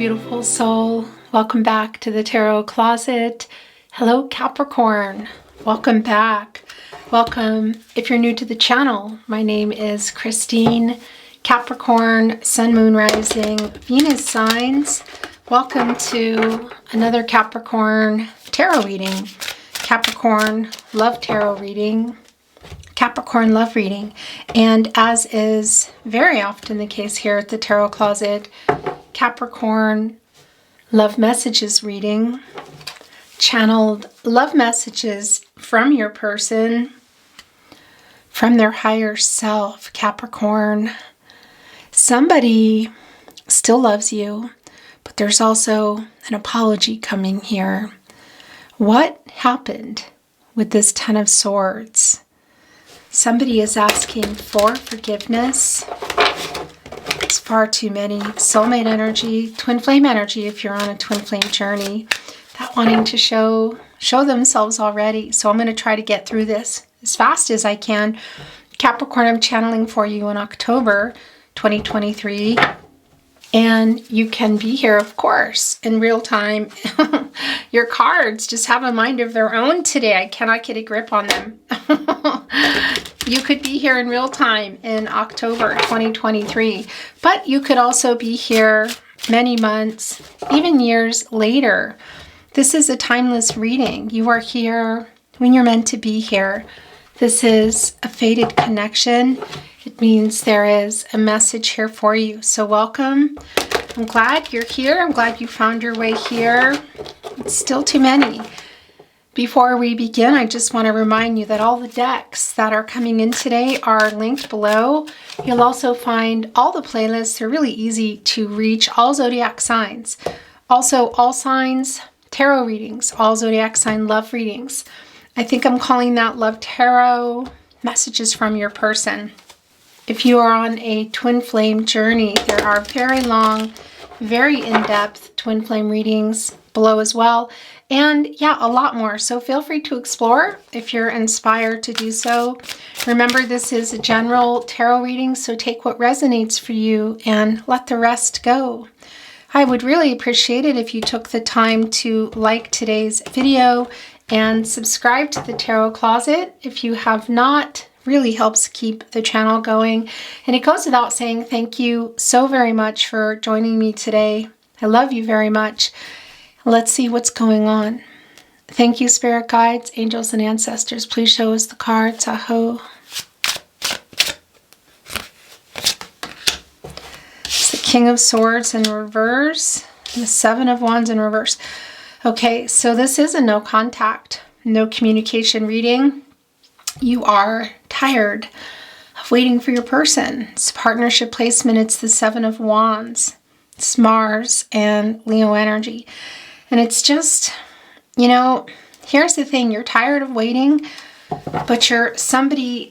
beautiful soul. Welcome back to the Tarot Closet. Hello, Capricorn. Welcome back. Welcome if you're new to the channel. My name is Christine. Capricorn, Sun, Moon, Rising, Venus signs. Welcome to another Capricorn tarot reading. Capricorn love tarot reading. Capricorn love reading. And as is very often the case here at the Tarot Closet, Capricorn love messages reading, channeled love messages from your person, from their higher self. Capricorn, somebody still loves you, but there's also an apology coming here. What happened with this Ten of Swords? Somebody is asking for forgiveness. It's far too many. Soulmate energy, twin flame energy if you're on a twin flame journey. That wanting to show themselves already. So I'm going to try to get through this as fast as I can. Capricorn, I'm channeling for you in October 2023. And you can be here, of course, in real time. Your cards just have a mind of their own today. I cannot get a grip on them. You could be here in real time in October 2023. But you could also be here many months, even years later. This is a timeless reading. You are here when you're meant to be here. This is a fated connection. It means there is a message here for you. So welcome. I'm glad you're here. I'm glad you found your way here. It's still too many. Before we begin, I just want to remind you that all the decks that are coming in today are linked below. You'll also find all the playlists. They're really easy to reach. All zodiac signs. Also, all signs tarot readings. All zodiac sign love readings. I think I'm calling that love tarot messages from your person. If you are on a twin flame journey, there are very long, very in-depth twin flame readings below as well. And yeah, a lot more. So feel free to explore if you're inspired to do so. Remember, this is a general tarot reading, so take what resonates for you and let the rest go. I would really appreciate it if you took the time to like today's video and subscribe to the Tarot Closet if you have not. Really helps keep the channel going. And it goes without saying, thank you so very much for joining me today. I love you very much. Let's see what's going on. Thank you, spirit guides, angels, and ancestors. Please show us the cards. Aho. It's the King of Swords in reverse. And the Seven of Wands in reverse. Okay, so this is a no contact, no communication reading. You are tired of waiting for your person. It's a partnership placement. It's the Seven of Wands. It's Mars and Leo energy. And it's just, you know, here's the thing. You're tired of waiting, but you're somebody,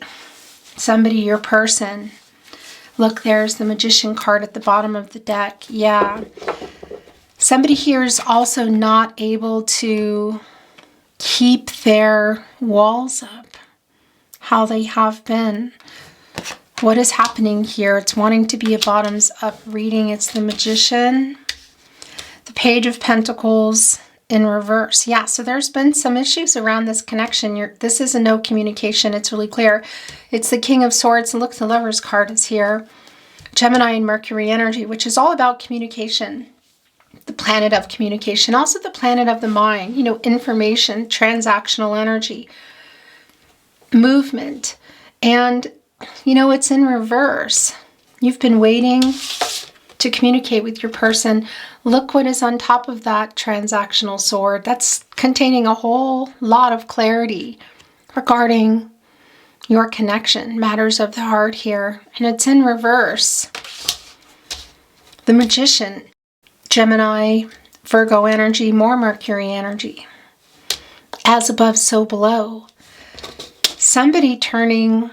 your person. Look, there's the Magician card at the bottom of the deck. Yeah. Somebody here is also not able to keep their walls up how they have been. What is happening here? It's wanting to be a bottoms up reading. It's the Magician, the Page of Pentacles in reverse. Yeah, so there's been some issues around this connection. This is a no communication. It's really clear. It's the King of Swords. And look, the Lover's card is here. Gemini and Mercury energy, which is all about communication. The planet of communication. Also the planet of the mind. You know, information, transactional energy, movement. And you know, it's in reverse. You've been waiting to communicate with your person. Look what is on top of that transactional sword. That's containing a whole lot of clarity regarding your connection, matters of the heart here. And it's in reverse. The Magician, Gemini, Virgo energy, more Mercury energy. As above, so below. Somebody turning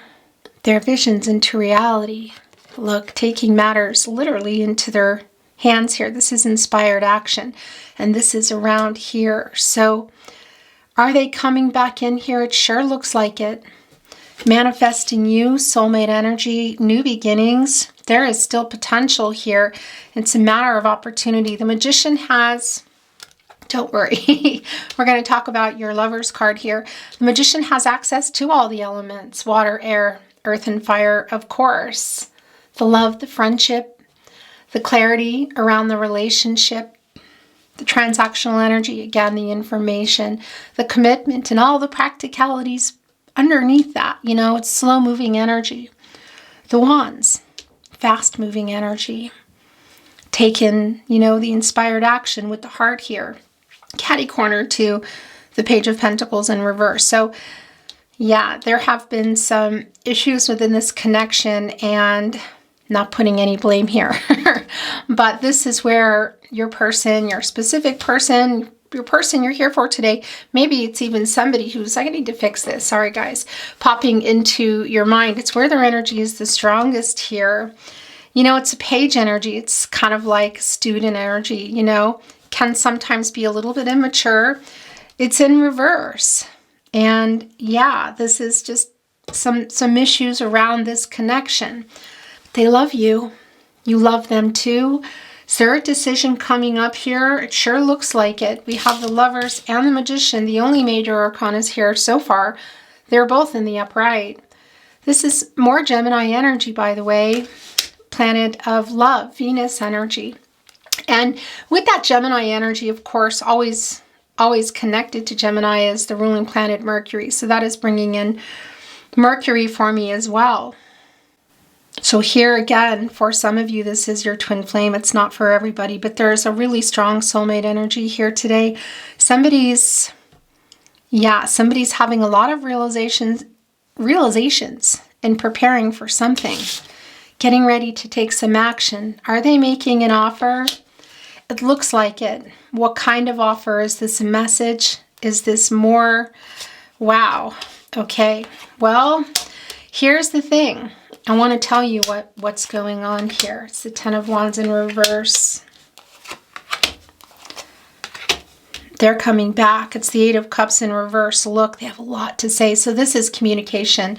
their visions into reality. Look, taking matters literally into their hands here. This is inspired action. And this is around here. So are they coming back in here? It sure looks like it. Manifesting you, soulmate energy, new beginnings. there is still potential here. It's a matter of opportunity. The Magician has, don't worry, we're going to talk about your Lover's card here. The Magician has access to all the elements, water, air, earth, and fire, of course. The love, the friendship, the clarity around the relationship, the transactional energy, again, the information, the commitment, and all the practicalities underneath that. You know, it's slow-moving energy. The Wands, fast-moving energy. Taken, you know, the inspired action with the heart here. Catty corner to the Page of Pentacles in reverse. So, yeah, there have been some issues within this connection, and not putting any blame here. But this is where your person, your specific person, your person you're here for today, maybe it's even somebody who's, I need to fix this, sorry guys, popping into your mind. It's where their energy is the strongest here. You know, it's a page energy. It's kind of like student energy, you know, can sometimes be a little bit immature. It's in reverse. And yeah, this is just some issues around this connection. They love you. You love them too. Is there a decision coming up here? It sure looks like it. We have the Lovers and the Magician. The only major arcanas here so far. They're both in the upright. This is more Gemini energy, by the way. Planet of love, Venus energy. And with that Gemini energy, of course, always connected to Gemini is the ruling planet Mercury. So that is bringing in Mercury for me as well. So here again, for some of you, this is your twin flame. It's not for everybody, but there's a really strong soulmate energy here today. Somebody's having a lot of realizations and preparing for something. Getting ready to take some action. Are they making an offer? It looks like it. What kind of offer? Is this a message? Is this more? Wow. Okay. Well, here's the thing. I want to tell you what's going on here. It's the Ten of Wands in reverse. They're coming back. It's the Eight of Cups in reverse. Look, they have a lot to say. So this is communication,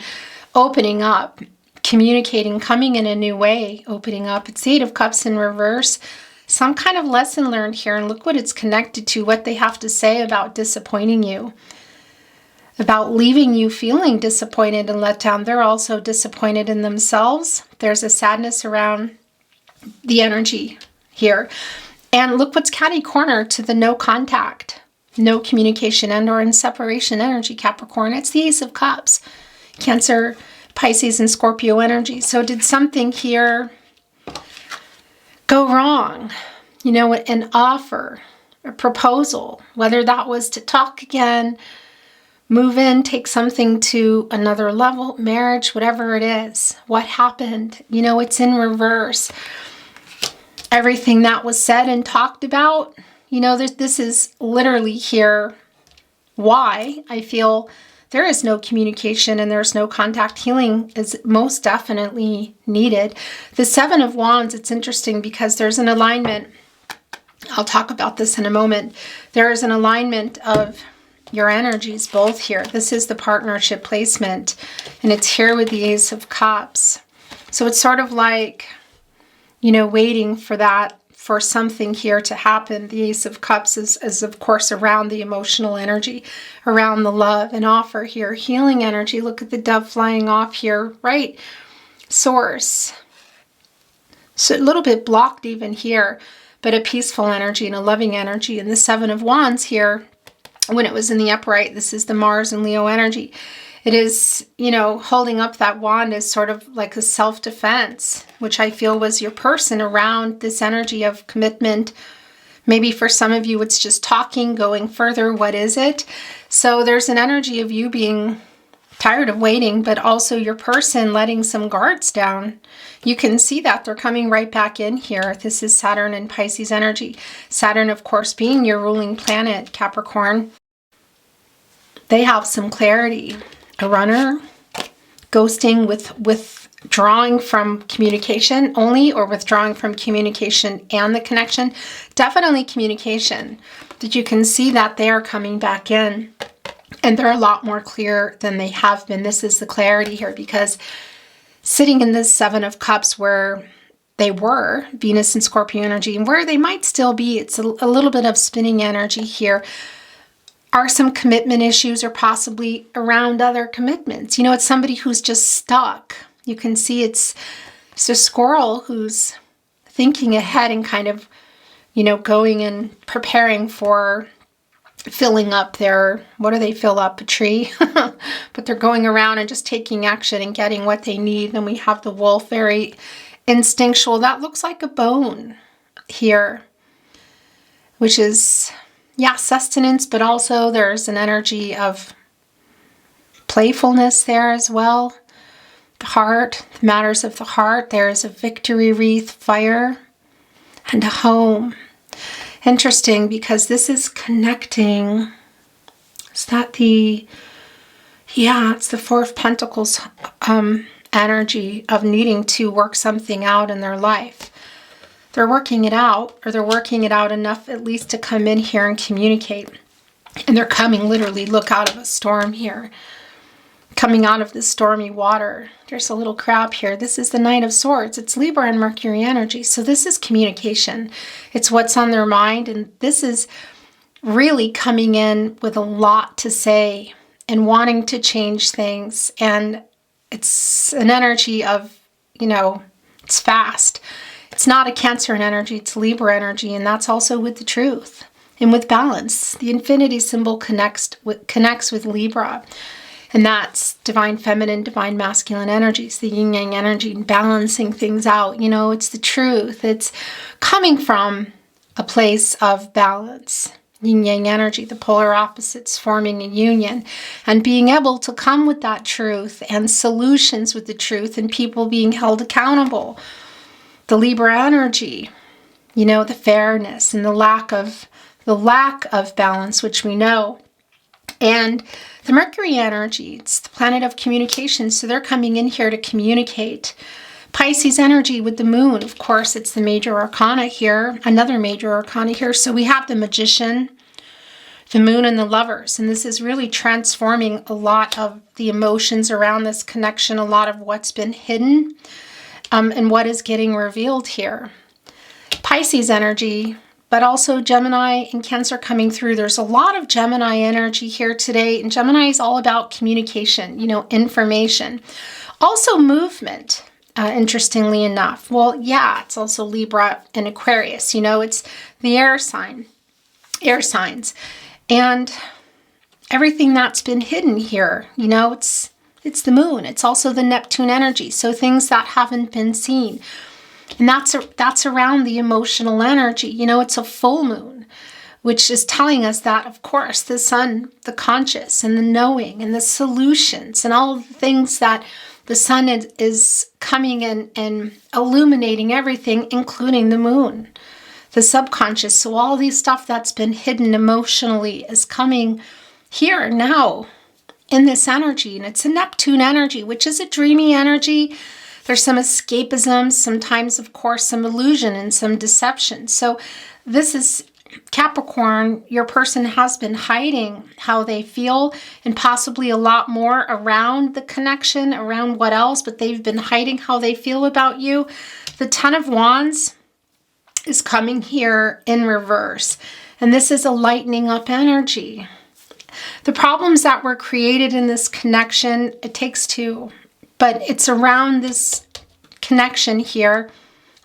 opening up, communicating, coming in a new way, opening up. It's the Eight of Cups in reverse. Some kind of lesson learned here. And look what it's connected to, what they have to say about disappointing you, about leaving you feeling disappointed and let down. They're also disappointed in themselves. There's a sadness around the energy here. And look what's catty corner to the no contact, no communication, and or in separation energy, Capricorn. It's the Ace of Cups, Cancer, Pisces, and Scorpio energy. So did something here go wrong? You know, an offer, a proposal, whether that was to talk again, move in, take something to another level, marriage, whatever it is. What happened? You know, it's in reverse. Everything that was said and talked about, you know, this is literally here why I feel there is no communication and there's no contact. Healing is most definitely needed. The Seven of Wands, it's interesting because there's an alignment. I'll talk about this in a moment. There is an alignment of your energies both here. This is the partnership placement, and it's here with the Ace of Cups. So it's sort of like, you know, waiting for that, for something here to happen. The Ace of Cups is of course around the emotional energy, around the love and offer here. Healing energy. Look at the dove flying off here, right? Source. So a little bit blocked even here, but a peaceful energy and a loving energy. And the Seven of Wands here, when it was in the upright, this is the Mars and Leo energy. It is, you know, holding up that wand is sort of like a self-defense, which I feel was your person around this energy of commitment. Maybe for some of you, it's just talking, going further. What is it? So there's an energy of you being tired of waiting, but also your person letting some guards down. You can see that they're coming right back in here. This is Saturn and Pisces energy. Saturn, of course, being your ruling planet, Capricorn. They have some clarity. A runner, ghosting, withdrawing from communication only, or withdrawing from communication and the connection. Definitely communication. That you can see that they are coming back in. And they're a lot more clear than they have been. This is the clarity here, because sitting in this Seven of Cups where they were, Venus and Scorpio energy, and where they might still be, it's a little bit of spinning energy here, are some commitment issues or possibly around other commitments. You know, it's somebody who's just stuck. You can see it's a squirrel who's thinking ahead and kind of, you know, going and preparing for filling up their, what do they fill up? A tree? But they're going around and just taking action and getting what they need. And we have the wolf, very instinctual. That looks like a bone here, which is, yeah, sustenance, but also there's an energy of playfulness there as well. The heart, the matters of the heart. There's a victory wreath, fire, and a home. Interesting, because this is connecting. Is that the, yeah, it's the Four of Pentacles energy of needing to work something out in their life. They're working it out, or they're working it out enough at least to come in here and communicate. And they're coming literally, look, out of a storm here. Coming out of the stormy water. There's a little crab here. This is the Knight of Swords. It's Libra and Mercury energy. So this is communication. It's what's on their mind. And this is really coming in with a lot to say and wanting to change things. And it's an energy of, you know, it's fast. It's not a Cancer energy. It's Libra energy. And that's also with the truth and with balance. The infinity symbol connects with Libra. And that's divine feminine, divine masculine energies, the yin yang energy, and balancing things out. You know, it's the truth. It's coming from a place of balance. Yin yang energy, the polar opposites forming a union, and being able to come with that truth and solutions with the truth, and people being held accountable. The Libra energy, you know, the fairness and the lack of balance, which we know. And the Mercury energy, it's the planet of communication. So they're coming in here to communicate. Pisces energy with the moon. Of course, it's the major arcana here. Another major arcana here. So we have the Magician, the moon, and the Lovers. And this is really transforming a lot of the emotions around this connection. A lot of what's been hidden and what is getting revealed here. Pisces energy, but also Gemini and Cancer coming through. There's a lot of Gemini energy here today. And Gemini is all about communication, you know, information. Also movement, interestingly enough. Well, yeah, it's also Libra and Aquarius. You know, it's the air signs. And everything that's been hidden here, you know, it's the moon. It's also the Neptune energy. So things that haven't been seen. And that's around the emotional energy. You know, it's a full moon, which is telling us that, of course, the sun, the conscious and the knowing and the solutions and all the things that the sun is coming in and illuminating everything, including the moon, the subconscious. So all these stuff that's been hidden emotionally is coming here now in this energy. And it's a Neptune energy, which is a dreamy energy. There's some escapism, sometimes, of course, some illusion and some deception. So this is Capricorn. Your person has been hiding how they feel and possibly a lot more around the connection, around what else, but they've been hiding how they feel about you. The Ten of Wands is coming here in reverse. And this is a lightening up energy. The problems that were created in this connection, it takes two. But it's around this connection here.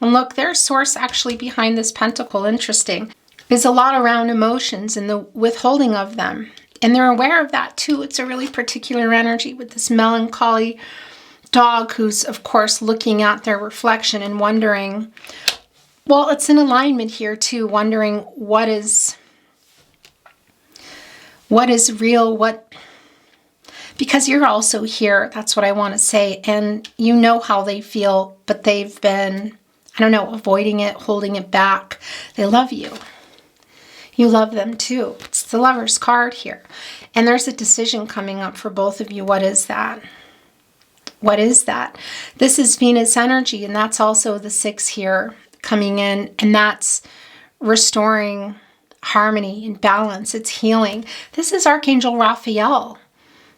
And look, there's source actually behind this pentacle. Interesting. There's a lot around emotions and the withholding of them. And they're aware of that too. It's a really particular energy with this melancholy dog who's, of course, looking at their reflection and wondering, well, it's in alignment here too, wondering what is real, because you're also here, that's what I want to say, and you know how they feel, but they've been, I don't know, avoiding it, holding it back. They love you. You love them too. It's the Lover's card here. And there's a decision coming up for both of you. What is that? What is that? This is Venus energy, and that's also the 6 here coming in, and that's restoring harmony and balance. It's healing. This is Archangel Raphael,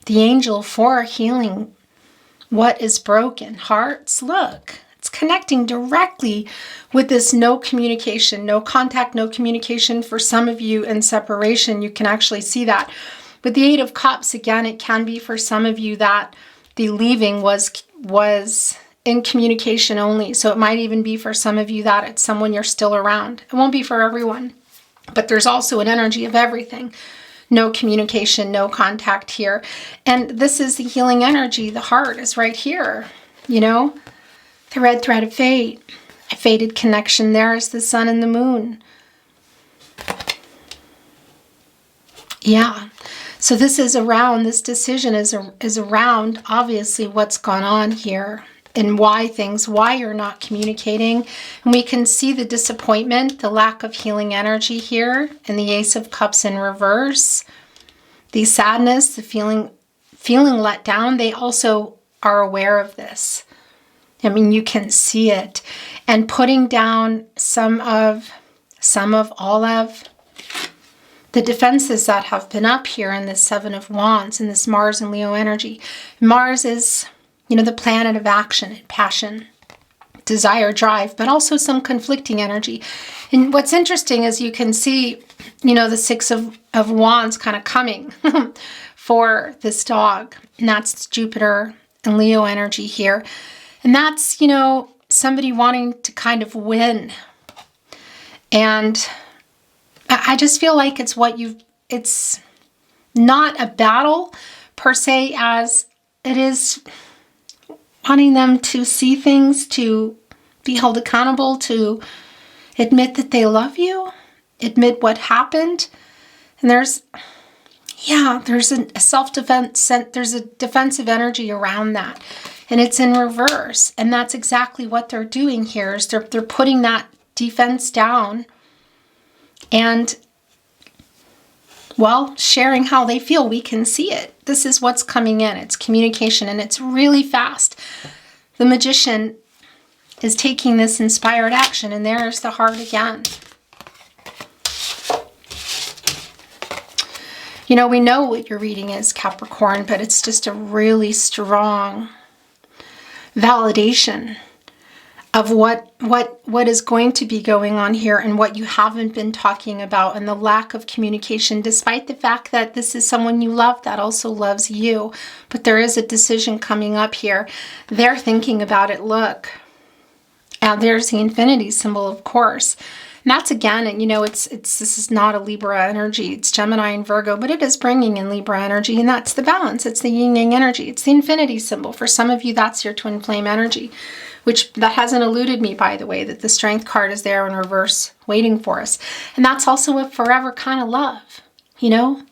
the angel for healing what is broken. Hearts, look, It's connecting directly with this no communication, no contact, no communication. For some of you in separation, you can actually see that. With the Eight of Cups, again, it can be for some of you that the leaving was in communication only. So it might even be for some of you that it's someone you're still around. It won't be for everyone, but there's also an energy of everything. No communication, no contact here. And this is the healing energy. The heart is right here, you know, the red thread of fate, a fated connection. There is the sun and the moon. Yeah. So this is around, this decision is around, obviously, what's gone on here and why you're not communicating. And we can see the disappointment, the lack of healing energy here, and the Ace of Cups in reverse. The sadness, the feeling let down, they also are aware of this. I mean, you can see it. And putting down some of, all of the defenses that have been up here in this Seven of Wands and this Mars and Leo energy. Mars is, you know, the planet of action and passion, desire, drive, but also some conflicting energy. And what's interesting is you can see, you know, the Six of Wands kind of coming for this dog. And that's Jupiter and Leo energy here. And that's, you know, somebody wanting to kind of win. And I just feel like it's not a battle per se as it is wanting them to see things, to be held accountable, to admit that they love you, admit what happened. And there's a self-defense, there's a defensive energy around that. And it's in reverse. And that's exactly what they're doing here is they're putting that defense down and, well, sharing how they feel. We can see it. This is what's coming in. It's communication, and it's really fast. The Magician is taking this inspired action, and there's the heart again. You know, we know what your reading is, Capricorn, but it's just a really strong validation of what is going to be going on here and what you haven't been talking about, and the lack of communication, despite the fact that this is someone you love that also loves you. But there is a decision coming up here. They're thinking about it. Look, and there's the infinity symbol, of course. And that's, again, and you know, this is not a Libra energy. It's Gemini and Virgo, but it is bringing in Libra energy, and that's the balance. It's the yin yang energy. It's the infinity symbol. For some of you, that's your twin flame energy, which that hasn't eluded me, by the way, that the Strength card is there in reverse waiting for us. And that's also a forever kind of love, you know?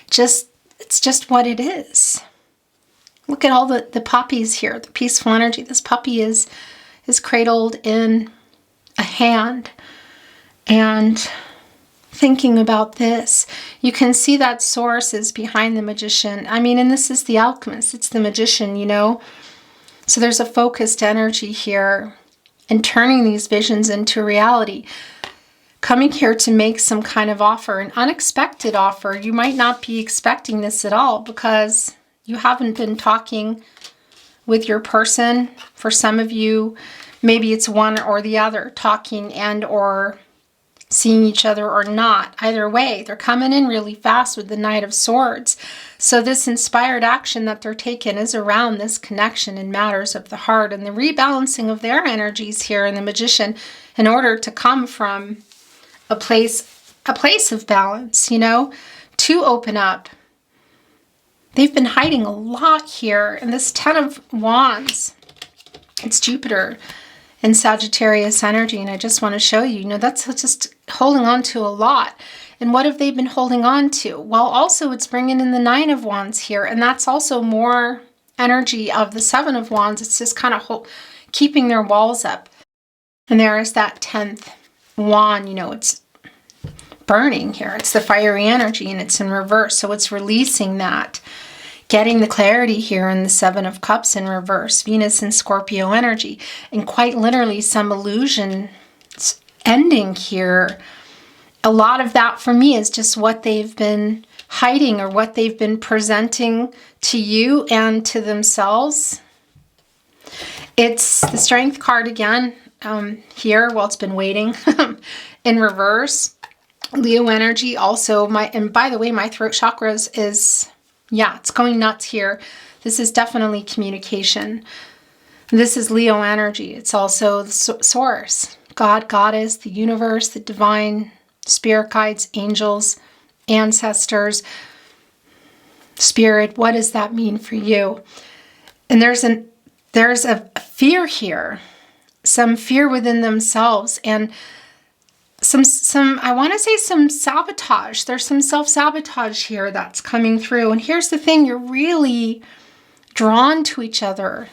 It's just what it is. Look at all the puppies here, the peaceful energy. This puppy is cradled in a hand. And thinking about this, you can see that source is behind the Magician. I mean, and this is the Alchemist. It's the Magician, you know? So there's a focused energy here and turning these visions into reality. Coming here to make some kind of offer, an unexpected offer. You might not be expecting this at all because you haven't been talking with your person. For some of you, maybe it's one or the other, talking and or seeing each other or not. Either way, they're coming in really fast with the Knight of Swords. So this inspired action that they're taking is around this connection in matters of the heart and the rebalancing of their energies here in the Magician in order to come from a place of balance, you know, to open up. They've been hiding a lot here. And this Ten of Wands, it's Jupiter and Sagittarius energy. And I just want to show you, you know, that's just holding on to a lot. And what have they been holding on to? Well, also it's bringing in the Nine of Wands here. And that's also more energy of the Seven of Wands. It's just kind of keeping their walls up. And there is that 10th wand, you know, it's burning here. It's the fiery energy and it's in reverse. So it's releasing that. Getting the clarity here in the Seven of Cups in reverse, Venus and Scorpio energy, and quite literally some illusion ending here. A lot of that for me is just what they've been hiding or what they've been presenting to you and to themselves. It's the Strength card again here. Well, it's been waiting in reverse. Leo energy also. And by the way, my throat chakras is, yeah, it's going nuts here. This is definitely communication. This is Leo energy. It's also the source. God, Goddess, the universe, the divine, spirit guides, angels, ancestors, spirit. What does that mean for you? And there's a fear here, some fear within themselves, and some I want to say some sabotage. There's some self-sabotage here that's coming through. And here's the thing, you're really drawn to each other.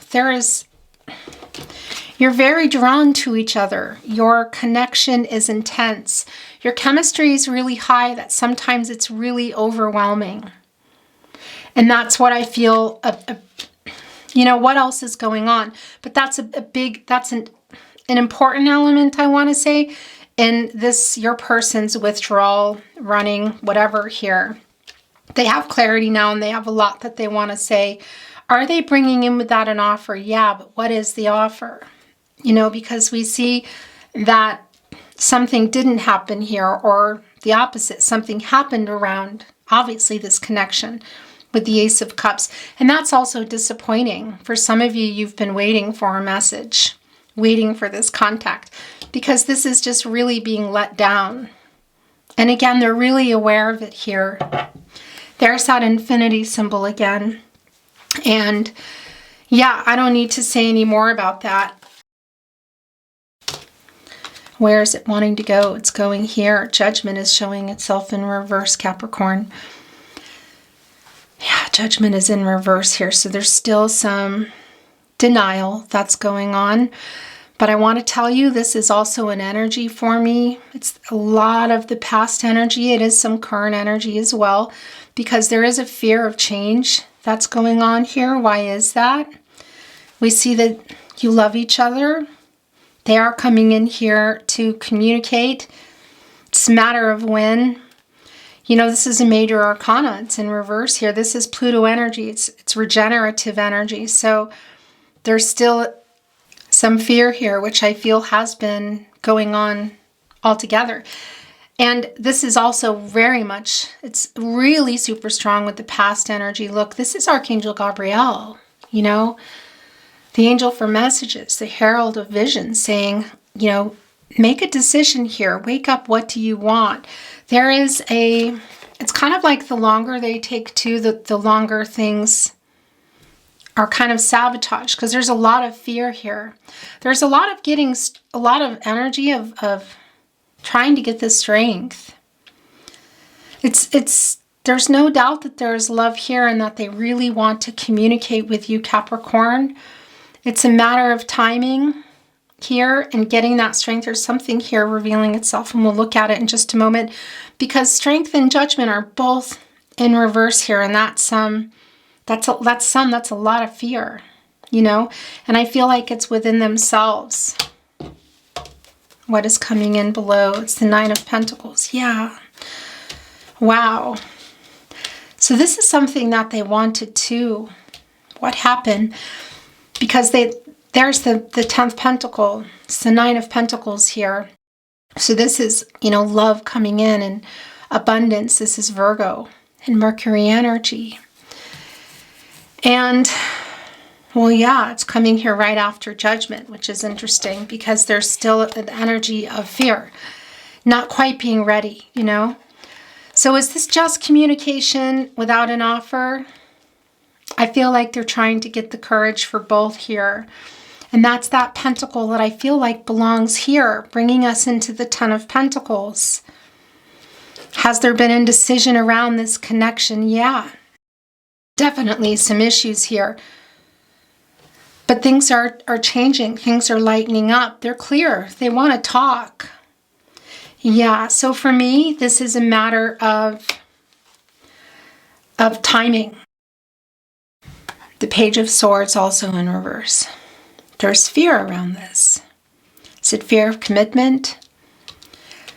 You're very drawn to each other. Your connection is intense. Your chemistry is really high that sometimes it's really overwhelming. And that's what I feel, you know, what else is going on? But that's that's an important element, I want to say, in this, your person's withdrawal, running, whatever here. They have clarity now and they have a lot that they want to say. Are they bringing in with that an offer? Yeah, but what is the offer? You know, because we see that something didn't happen here, or the opposite, something happened around, obviously, this connection with the Ace of Cups. And that's also disappointing. For some of you, you've been waiting for a message, waiting for this contact, because this is just really being let down. And again, they're really aware of it here. There's that infinity symbol again. And yeah, I don't need to say any more about that. Where is it wanting to go? It's going here. Judgment is showing itself in reverse, Capricorn. Yeah, Judgment is in reverse here. So there's still some denial that's going on. But I want to tell you, this is also an energy for me. It's a lot of the past energy. It is some current energy as well, because there is a fear of change that's going on here. Why is that? We see that you love each other. They are coming in here to communicate. It's a matter of when. You know, this is a major arcana. It's in reverse here. This is Pluto energy. It's regenerative energy. So there's still some fear here, which I feel has been going on altogether. And this is also very much, it's really super strong with the past energy. Look, this is Archangel Gabriel, you know, the angel for messages, the herald of vision, saying, you know, make a decision here. Wake up. What do you want? There is it's kind of like the longer they take to, the longer things are kind of sabotage, because there's a lot of fear here. There's a lot of energy of trying to get the strength. There's no doubt that there's love here and that they really want to communicate with you, Capricorn. It's a matter of timing here and getting that strength. There's something here revealing itself, and we'll look at it in just a moment, because strength and judgment are both in reverse here, and that's a lot of fear, you know, and I feel like it's within themselves. What is coming in below? It's the Nine of Pentacles. Yeah. Wow. So this is something that they wanted to. What happened? Because there's the 10th Pentacle. It's the Nine of Pentacles here. So this is, you know, love coming in and abundance. This is Virgo and Mercury energy. And, well, yeah, it's coming here right after Judgment, which is interesting, because there's still an energy of fear, not quite being ready, you know? So is this just communication without an offer? I feel like they're trying to get the courage for both here. And that's that pentacle that I feel like belongs here, bringing us into the 10 of Pentacles. Has there been indecision around this connection? Yeah. Definitely some issues here. But things are changing. Things are lightening up. They're clear. They want to talk. Yeah, so for me, this is a matter of timing. The Page of Swords also in reverse. There's fear around this. Is it fear of commitment?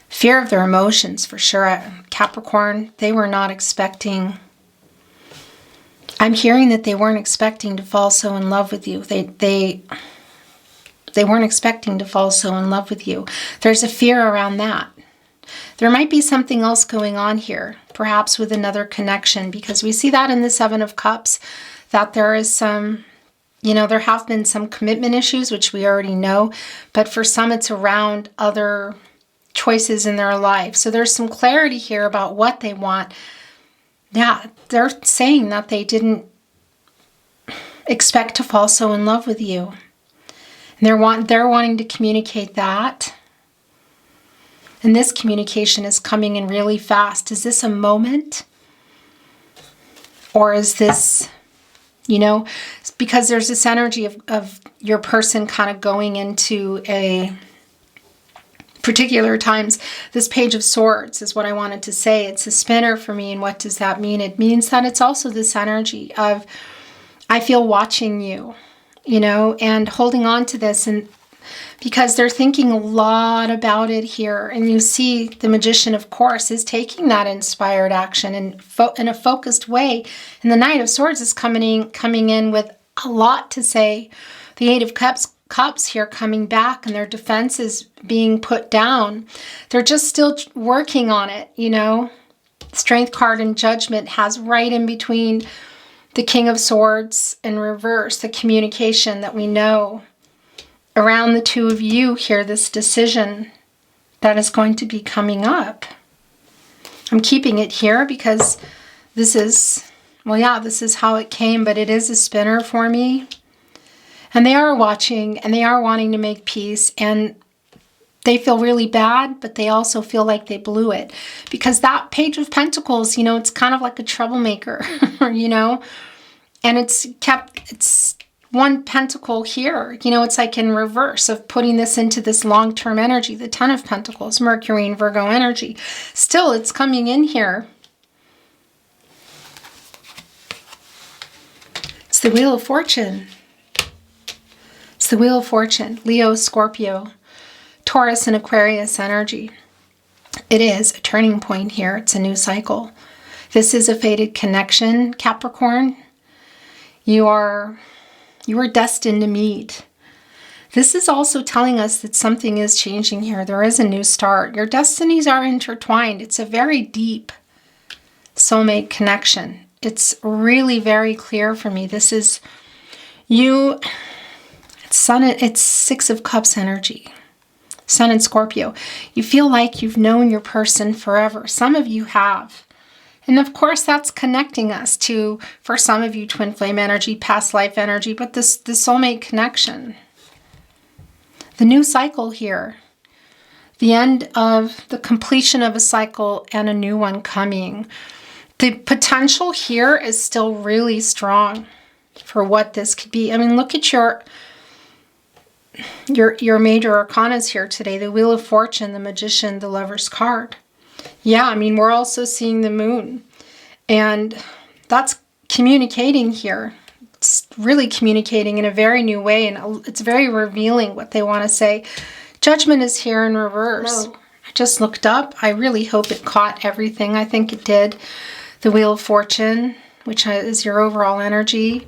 Fear of their emotions, for sure. Capricorn, they were not expecting... I'm hearing that they weren't expecting to fall so in love with you. They weren't expecting to fall so in love with you. There's a fear around that. There might be something else going on here, perhaps with another connection, because we see that in the Seven of Cups, that there is some, there have been some commitment issues, which we already know, but for some it's around other choices in their life. So there's some clarity here about what they want. Yeah, they're saying that they didn't expect to fall so in love with you. And they're wanting to communicate that. And this communication is coming in really fast. Is this a moment? Or is this, because there's this energy of your person kind of going into a particular times. This Page of Swords is what I wanted to say. It's a spinner for me. And what does that mean? It means that it's also this energy of, I feel watching you, and holding on to this. And because they're thinking a lot about it here. And you see the Magician, of course, is taking that inspired action in a focused way. And the Knight of Swords is coming in with a lot to say. The Eight of Cups here coming back, and their defenses being put down. They're just still working on it, Strength card and Judgment has right in between the King of Swords in reverse, the communication that we know around the two of you here, this decision that is going to be coming up. I'm keeping it here because this is how it came, but it is a spinner for me. And they are watching, and they are wanting to make peace, and they feel really bad, but they also feel like they blew it. Because that Page of Pentacles, it's kind of like a troublemaker, and it's one pentacle here, it's like in reverse of putting this into this long-term energy, the Ten of Pentacles, Mercury and Virgo energy. Still, it's coming in here. It's the Wheel of Fortune. It's the Wheel of Fortune, Leo, Scorpio, Taurus, and Aquarius energy. It is a turning point here. It's a new cycle. This is a fated connection, Capricorn. You are destined to meet. This is also telling us that something is changing here. There is a new start. Your destinies are intertwined. It's a very deep soulmate connection. It's really very clear for me. This is you. It's Six of Cups energy. Sun and Scorpio. You feel like you've known your person forever. Some of you have. And of course, that's connecting us to, for some of you, twin flame energy, past life energy, but this soulmate connection. The new cycle here. The end of the completion of a cycle and a new one coming. The potential here is still really strong for what this could be. I mean, look at your major arcanas here today. The Wheel of Fortune, the Magician, the Lover's card. Yeah, I mean, we're also seeing the Moon. And that's communicating here. It's really communicating in a very new way. And it's very revealing what they want to say. Judgment is here in reverse. No. I just looked up. I really hope it caught everything. I think it did. The Wheel of Fortune, which is your overall energy.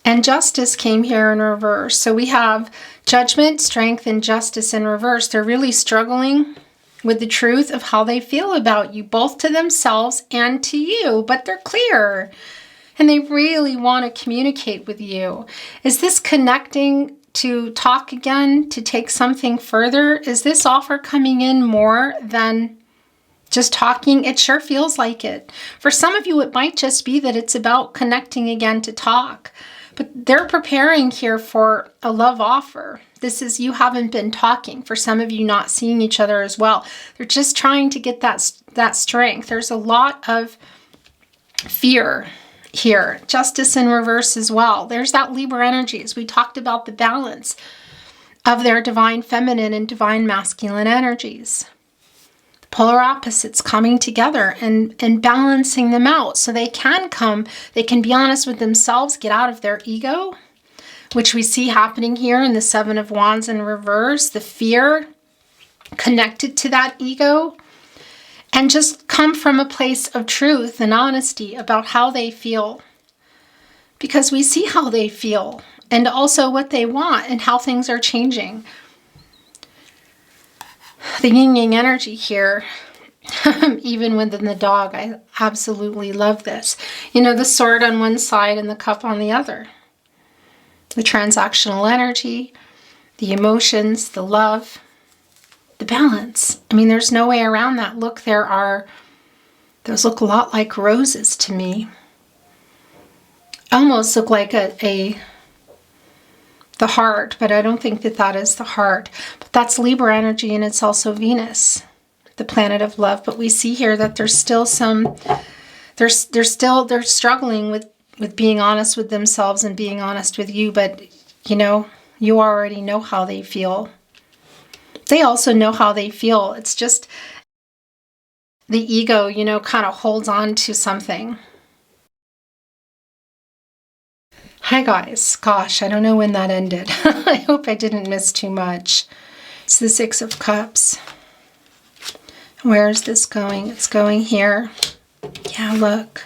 And Justice came here in reverse. So we have Judgment, Strength, and Justice in reverse. They're really struggling with the truth of how they feel about you, both to themselves and to you, but they're clear and they really want to communicate with you. Is this connecting to talk again, to take something further? Is this offer coming in more than just talking? It sure feels like it. For some of you, it might just be that it's about connecting again to talk. But they're preparing here for a love offer. This is, you haven't been talking. For some of you, not seeing each other as well. They're just trying to get that strength. There's a lot of fear here. Justice in reverse as well. There's that Libra energy, as we talked about the balance of their divine feminine and divine masculine energies. Polar opposites coming together and balancing them out so they can be honest with themselves, get out of their ego, which we see happening here in the Seven of Wands in reverse, the fear connected to that ego, and just come from a place of truth and honesty about how they feel. Because we see how they feel and also what they want and how things are changing. The yin-yang energy here, even within the dog, I absolutely love this. You know, the sword on one side and the cup on the other. The transactional energy, the emotions, the love, the balance. I mean, there's no way around that. Look, those look a lot like roses to me. Almost look like the heart, but I don't think that is the heart. But that's Libra energy, and it's also Venus, the planet of love. But we see here that there's still they're struggling with being honest with themselves and being honest with you. But, you know, you already know how they feel. They also know how they feel. It's just the ego, you know, kind of holds on to something. Hi guys. Gosh, I don't know when that ended. I hope I didn't miss too much. It's the Six of Cups. Where is this going? It's going here. Yeah, look.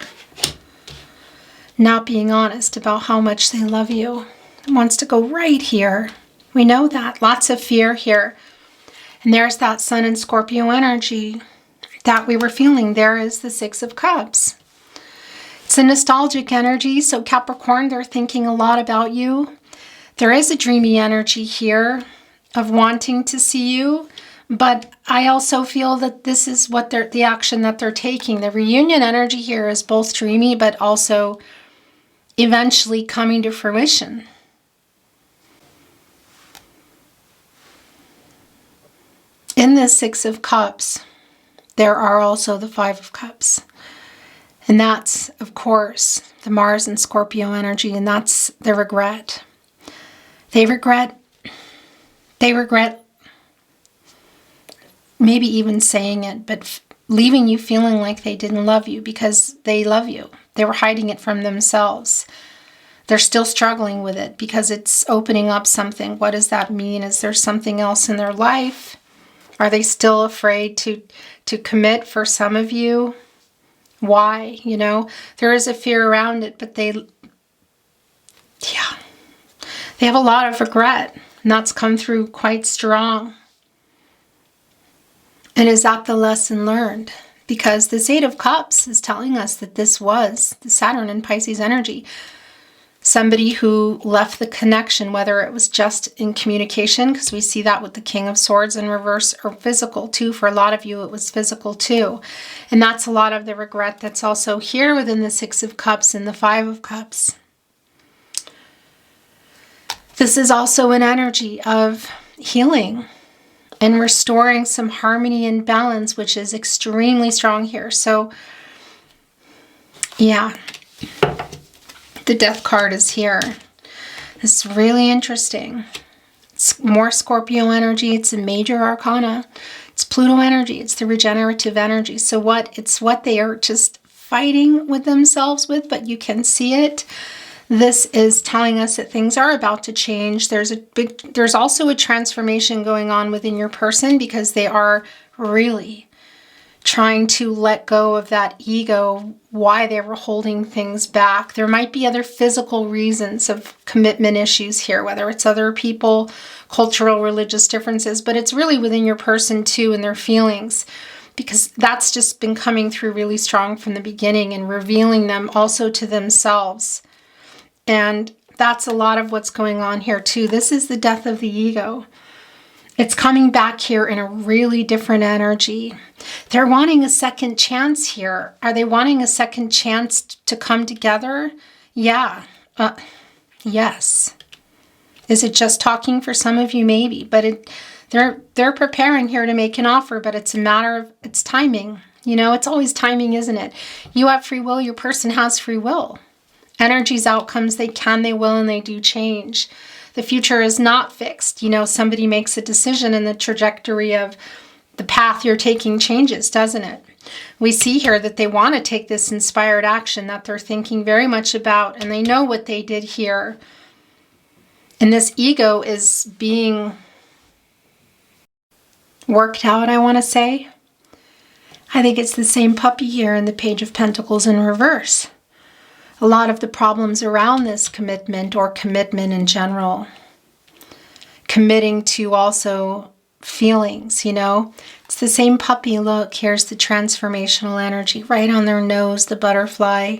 Not being honest about how much they love you. It wants to go right here. We know that. Lots of fear here. And there's that Sun and Scorpio energy that we were feeling. There is the Six of Cups. It's a nostalgic energy, so Capricorn, they're thinking a lot about you. There is a dreamy energy here of wanting to see you, but I also feel that this is what the action that they're taking. The reunion energy here is both dreamy, but also eventually coming to fruition. In this Six of Cups, there are also the Five of Cups. And that's, of course, the Mars and Scorpio energy, and that's the regret. They regret maybe even saying it, but leaving you feeling like they didn't love you because they love you. They were hiding it from themselves. They're still struggling with it because it's opening up something. What does that mean? Is there something else in their life? Are they still afraid to commit for some of you? Why? You know, there is a fear around it, but they have a lot of regret, and that's come through quite strong. And is that the lesson learned? Because this Eight of Cups is telling us that this was the Saturn and Pisces energy. Somebody who left the connection, whether it was just in communication, because we see that with the King of Swords in reverse, or physical too. For a lot of you, it was physical too. And that's a lot of the regret that's also here within the Six of Cups and the Five of Cups. This is also an energy of healing and restoring some harmony and balance, which is extremely strong here. So, yeah. The Death card is here. It's really interesting. It's more Scorpio energy. It's a major arcana. It's Pluto energy. It's the regenerative energy. So it's what they are just fighting with themselves with, but you can see it. This is telling us that things are about to change. There's also a transformation going on within your person because they are really trying to let go of that ego, why they were holding things back. There might be other physical reasons of commitment issues here, whether it's other people, cultural, religious differences, but it's really within your person too and their feelings, because that's just been coming through really strong from the beginning and revealing them also to themselves. And that's a lot of what's going on here too. This is the death of the ego. It's coming back here in a really different energy. They're wanting a second chance here. Are they wanting a second chance to come together? Yeah. Yes. Is it just talking for some of you? Maybe. But they're preparing here to make an offer, but it's a matter of it's timing. You know, it's always timing, isn't it? You have free will. Your person has free will. Energies, outcomes, they can, they will, and they do change. The future is not fixed. You know, somebody makes a decision and the trajectory of the path you're taking changes, doesn't it? We see here that they want to take this inspired action that they're thinking very much about, and they know what they did here. And this ego is being worked out, I want to say. I think it's the same puppy here in the Page of Pentacles in reverse. a lot of the problems around this commitment or commitment in general. Committing to also feelings, you know. It's the same puppy. Look, here's the transformational energy right on their nose, the butterfly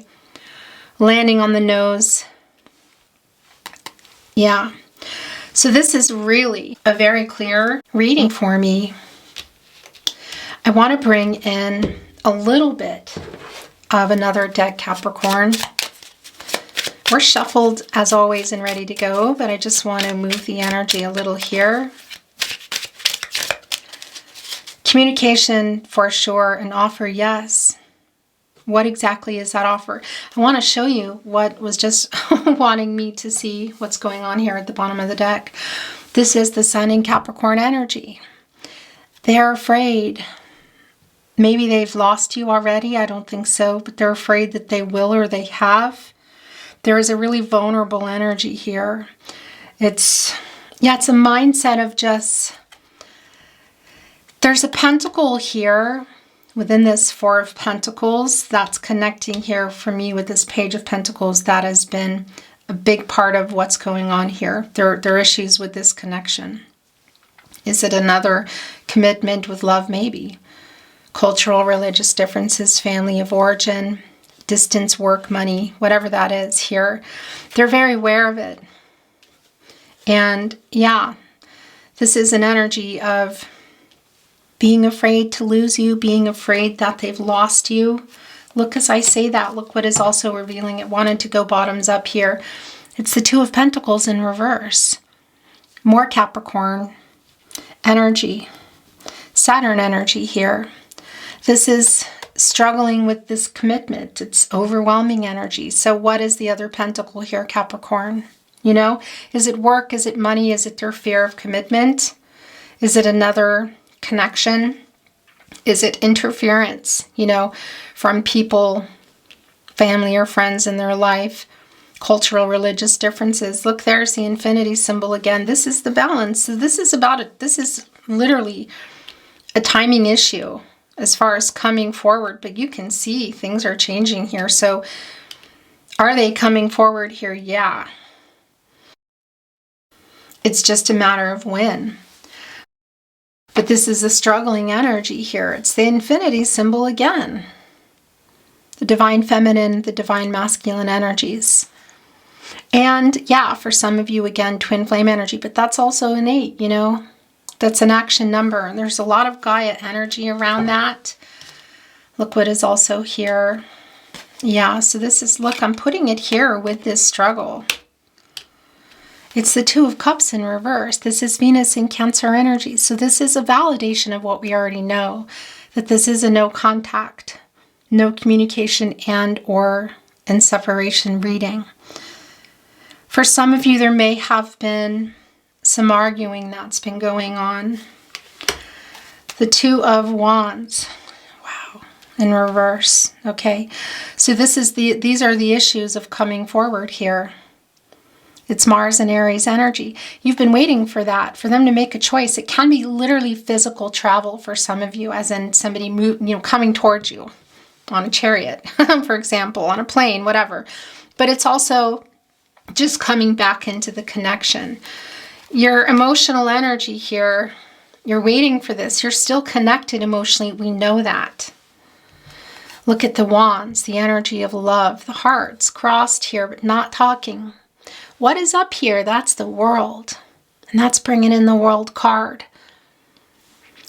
landing on the nose. Yeah. So this is really a very clear reading for me. I want to bring in a little bit of another deck, Capricorn. We're shuffled as always and ready to go, but I just want to move the energy a little here. Communication for sure, an offer, yes. What exactly is that offer? I want to show you what was just wanting me to see what's going on here at the bottom of the deck. This is the Sun in Capricorn energy. They're afraid. Maybe they've lost you already. I don't think so, but they're afraid that they will or they have. There is a really vulnerable energy here. It's a mindset of just, there's a pentacle here within this Four of Pentacles that's connecting here for me with this Page of Pentacles. That has been a big part of what's going on here. There are issues with this connection. Is it another commitment with love? Maybe. Cultural, religious differences, family of origin, distance, work, money, whatever that is here. They're very aware of it. And yeah, this is an energy of being afraid to lose you, being afraid that they've lost you. Look, as I say that, look what is also revealing. It wanted to go bottoms up here. It's the Two of Pentacles in reverse. More Capricorn energy. Saturn energy here. This is struggling with this commitment. It's overwhelming energy. So what is the other pentacle here, Capricorn? You know, is it work? Is it money? Is it their fear of commitment? Is it another connection? Is it interference, you know, from people, family or friends in their life? Cultural, religious differences. Look, there's the infinity symbol again. This is the balance. So this is about it. This is literally a timing issue as far as coming forward, but you can see things are changing here. So are they coming forward here? Yeah. It's just a matter of when. But this is a struggling energy here. It's the infinity symbol again. The divine feminine, the divine masculine energies. And yeah, for some of you, again, twin flame energy, but that's also an 8, you know. That's an action number. And there's a lot of Gaia energy around that. Look what is also here. Yeah, so this is, look, I'm putting it here with this struggle. It's the Two of Cups in reverse. This is Venus in Cancer energy. So this is a validation of what we already know, that this is a no contact, no communication and or in separation reading. For some of you, there may have been some arguing that's been going on. The Two of Wands. Wow. In reverse. Okay. So these are the issues of coming forward here. It's Mars and Aries energy. You've been waiting for that, for them to make a choice. It can be literally physical travel for some of you, as in somebody coming towards you on a chariot, for example, on a plane, whatever. But it's also just coming back into the connection. Your emotional energy here, you're waiting for this. You're still connected emotionally. We know that. Look at the wands, the energy of love, the hearts crossed here, but not talking. What is up here? That's the world. And that's bringing in the world card.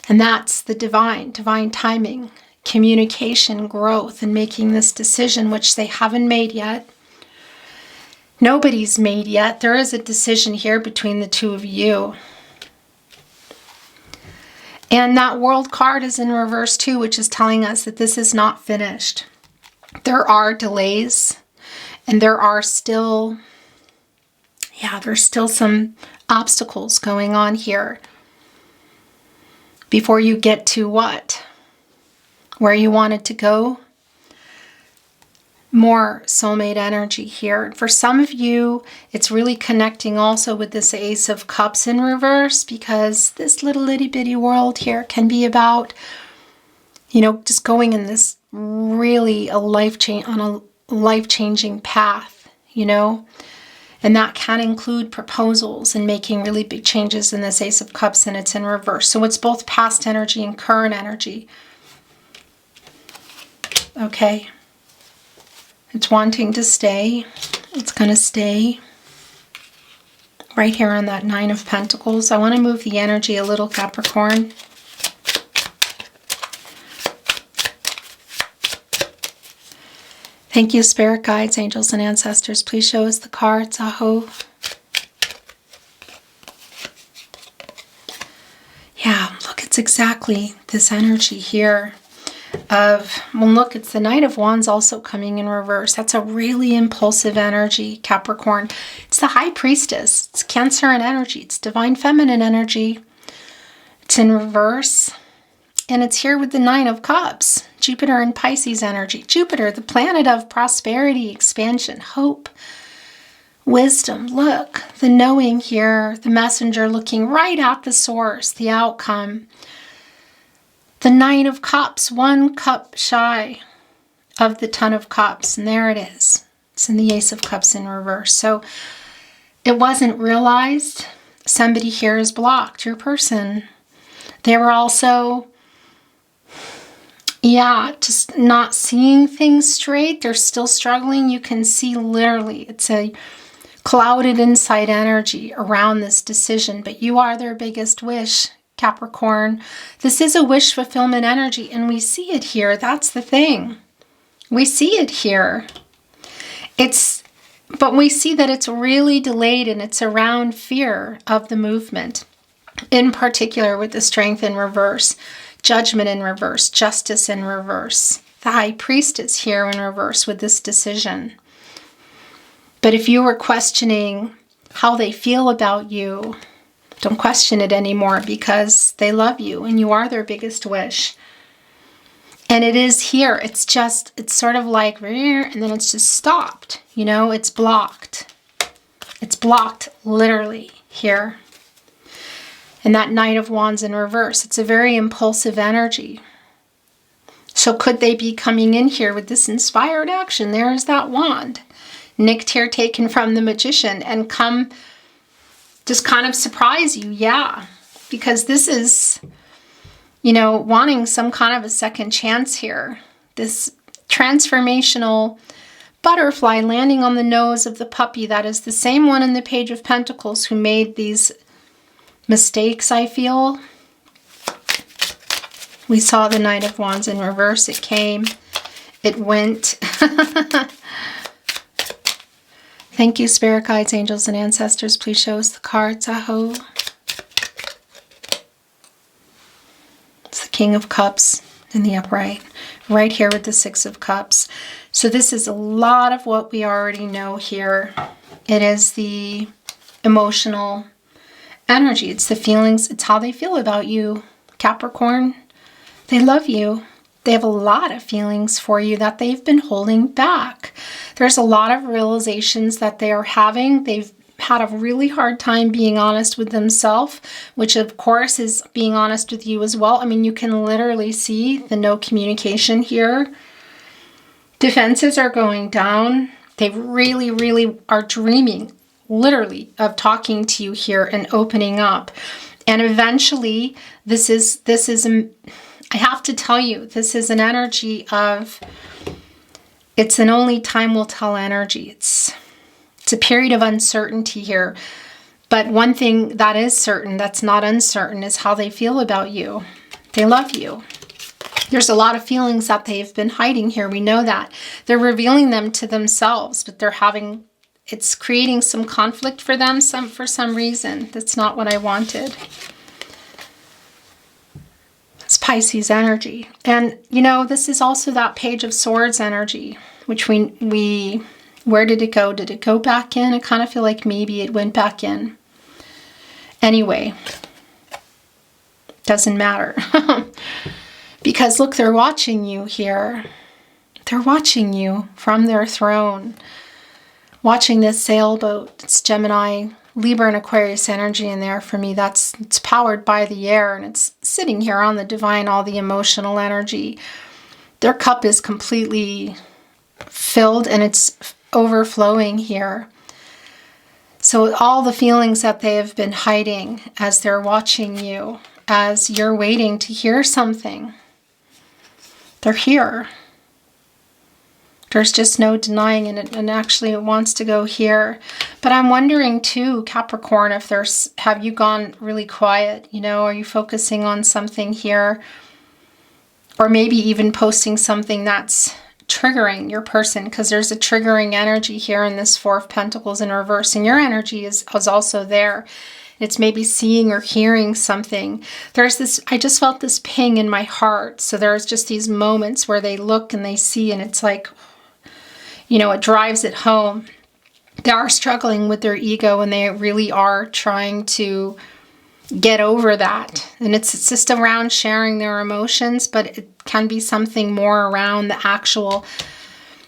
And that's the divine timing, communication, growth, and making this decision, which they haven't made yet. Nobody's made yet. There is a decision here between the two of you. And that world card is in reverse too, which is telling us that this is not finished. There are delays and there are still, there's still some obstacles going on here before you get to what? Where you wanted to go? More soulmate energy here. For some of you, it's really connecting also with this Ace of Cups in reverse, because this little itty bitty world here can be about, just going in this really a life change on life-changing path, you know? And that can include proposals and making really big changes in this Ace of Cups, and it's in reverse. So it's both past energy and current energy. Okay. It's wanting to stay. It's going to stay. Right here on that Nine of Pentacles. I want to move the energy a little, Capricorn. Thank you, Spirit Guides, Angels, and Ancestors. Please show us the cards. Aho. Yeah, look, it's exactly this energy here of, well, look, it's the Knight of Wands also coming in reverse. That's a really impulsive energy, Capricorn. It's the High Priestess. It's Cancer in energy. It's Divine Feminine energy. It's in reverse. And it's here with the Nine of Cups. Jupiter and Pisces energy. Jupiter, the planet of prosperity, expansion, hope, wisdom. Look, the knowing here, the messenger looking right at the source, the outcome. The Nine of Cups, 1 cup shy of the Ten of Cups. And there it is. It's in the Ace of Cups in reverse. So it wasn't realized. Somebody here is blocked, your person. They were also, yeah, just not seeing things straight. They're still struggling. You can see literally it's a clouded inside energy around this decision. But you are their biggest wish, Capricorn. This is a wish fulfillment energy, and we see it here. That's the thing. We see it here. But we see that it's really delayed, and it's around fear of the movement. In particular with the Strength in reverse, Judgment in reverse, Justice in reverse. The High Priestess here in reverse with this decision. But if you were questioning how they feel about you, don't question it anymore, because they love you and you are their biggest wish. And it is here. It's sort of like, and then it's just stopped. You know, it's blocked. It's blocked literally here. And that Knight of Wands in reverse. It's a very impulsive energy. So could they be coming in here with this inspired action? There is that wand. Nicked here, taken from the Magician, and come just kind of surprise you. Yeah, because this is, you know, wanting some kind of a second chance here. This transformational butterfly landing on the nose of the puppy. That is the same one in the Page of Pentacles who made these mistakes, I feel. We saw the Knight of Wands in reverse. It came. It went. Thank you, Spirit Guides, Angels, and Ancestors. Please show us the cards. Aho. It's the King of Cups in the upright. Right here with the Six of Cups. So this is a lot of what we already know here. It is the emotional energy. It's the feelings. It's how they feel about you, Capricorn. They love you. They have a lot of feelings for you that they've been holding back. There's a lot of realizations that they are having. They've had a really hard time being honest with themselves, which of course is being honest with you as well. I mean, you can literally see the no communication here. Defenses are going down. They really, really are dreaming, literally, of talking to you here and opening up. And eventually, this is I have to tell you, this is an energy of, it's an only time will tell energy. It's a period of uncertainty here. But one thing that is certain, that's not uncertain, is how they feel about you. They love you. There's a lot of feelings that they've been hiding here. We know that. They're revealing them to themselves, but it's creating some conflict for them for some reason. That's not what I wanted. It's Pisces energy. And, you know, this is also that Page of Swords energy, which we where did it go? Did it go back in? I kind of feel like maybe it went back in. Anyway, doesn't matter. Because look, they're watching you here. They're watching you from their throne. Watching this sailboat. It's Gemini, Libra, and Aquarius energy in there for me. It's powered by the air, and it's sitting here on the divine, all the emotional energy. Their cup is completely filled and it's overflowing here. So all the feelings that they have been hiding as they're watching you, as you're waiting to hear something, they're here. There's just no denying it, and actually it wants to go here. But I'm wondering too, Capricorn, if have you gone really quiet? You know, are you focusing on something here? Or maybe even posting something that's triggering your person, because there's a triggering energy here in this Four of Pentacles in reverse, and your energy is also there. It's maybe seeing or hearing something. There's this, I just felt this ping in my heart. So there's just these moments where they look and they see, and it's like, you know, it drives it home. They are struggling with their ego, and they really are trying to get over that. And it's just around sharing their emotions, but it can be something more around the actual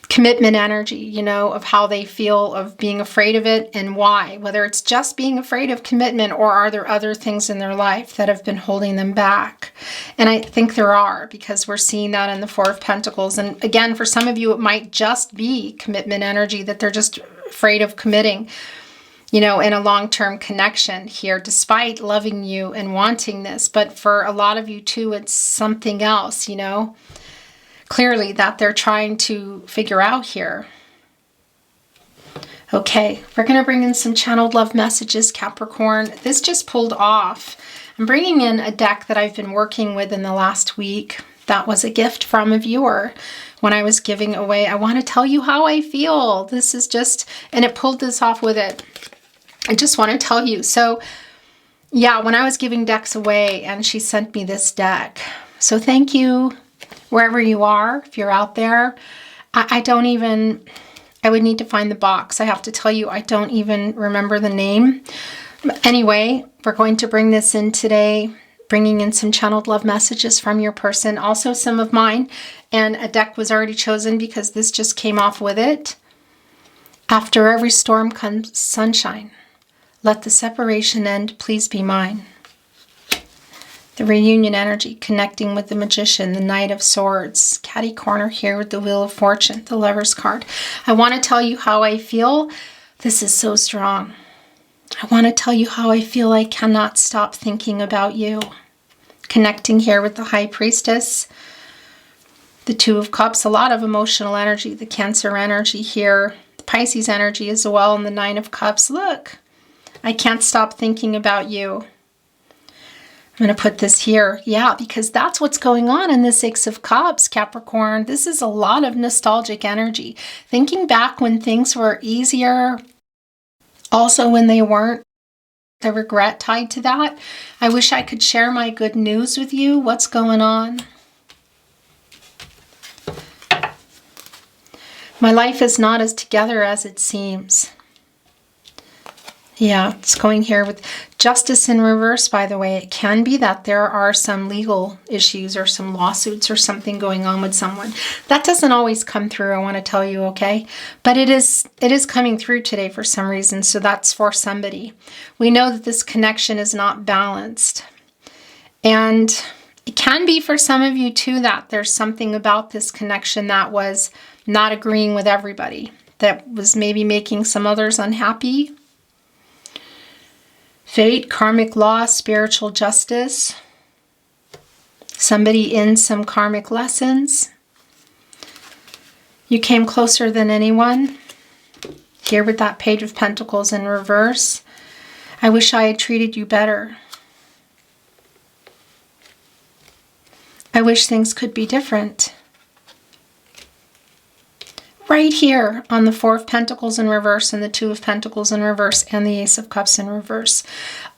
commitment energy, you know, of how they feel, of being afraid of it and why. Whether it's just being afraid of commitment, or are there other things in their life that have been holding them back? And I think there are, because we're seeing that in the Four of Pentacles. And again, for some of you, it might just be commitment energy, that they're just afraid of committing, you know, in a long-term connection here, despite loving you and wanting this. But for a lot of you too, it's something else, you know, clearly that they're trying to figure out here. Okay, we're going to bring in some channeled love messages, Capricorn. This just pulled off. I'm bringing in a deck that I've been working with in the last week. That was a gift from a viewer when I was giving away. I want to tell you how I feel. This is just, and it pulled this off with it. I just want to tell you. So yeah, when I was giving decks away, and she sent me this deck. So thank you, wherever you are, if you're out there. I don't even, I would need to find the box. I have to tell you, I don't even remember the name. But anyway, we're going to bring this in today, bringing in some channeled love messages from your person, also some of mine. And a deck was already chosen because this just came off with it. After every storm comes sunshine. Let the separation end, please be mine. The reunion energy, connecting with the Magician, the Knight of Swords, Catty Corner here with the Wheel of Fortune, the Lover's card. I want to tell you how I feel. This is so strong. I want to tell you how I feel. I cannot stop thinking about you. Connecting here with the High Priestess, the Two of Cups, a lot of emotional energy, the Cancer energy here, the Pisces energy as well, and the Nine of Cups. Look, I can't stop thinking about you. I'm going to put this here. Yeah, because that's what's going on in the Six of Cups, Capricorn. This is a lot of nostalgic energy. Thinking back when things were easier, also when they weren't. The regret tied to that. I wish I could share my good news with you. What's going on? My life is not as together as it seems. Yeah, it's going here with Justice in reverse, by the way. It can be that there are some legal issues or some lawsuits or something going on with someone. That doesn't always come through, I want to tell you, okay? But it is coming through today for some reason, so that's for somebody. We know that this connection is not balanced. And it can be for some of you too that there's something about this connection that was not agreeing with everybody, that was maybe making some others unhappy. Fate, karmic law, spiritual justice. Somebody in some karmic lessons. You came closer than anyone. Here with that Page of Pentacles in reverse. I wish I had treated you better. I wish things could be different. Right here on the Four of Pentacles in reverse and the Two of Pentacles in reverse and the Ace of Cups in reverse.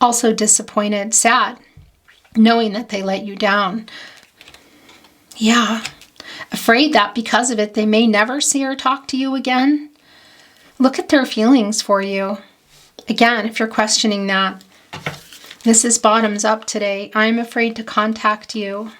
Also disappointed, sad, knowing that they let you down. Yeah, afraid that because of it, they may never see or talk to you again. Look at their feelings for you. Again, if you're questioning that, this is bottoms up today. I'm afraid to contact you.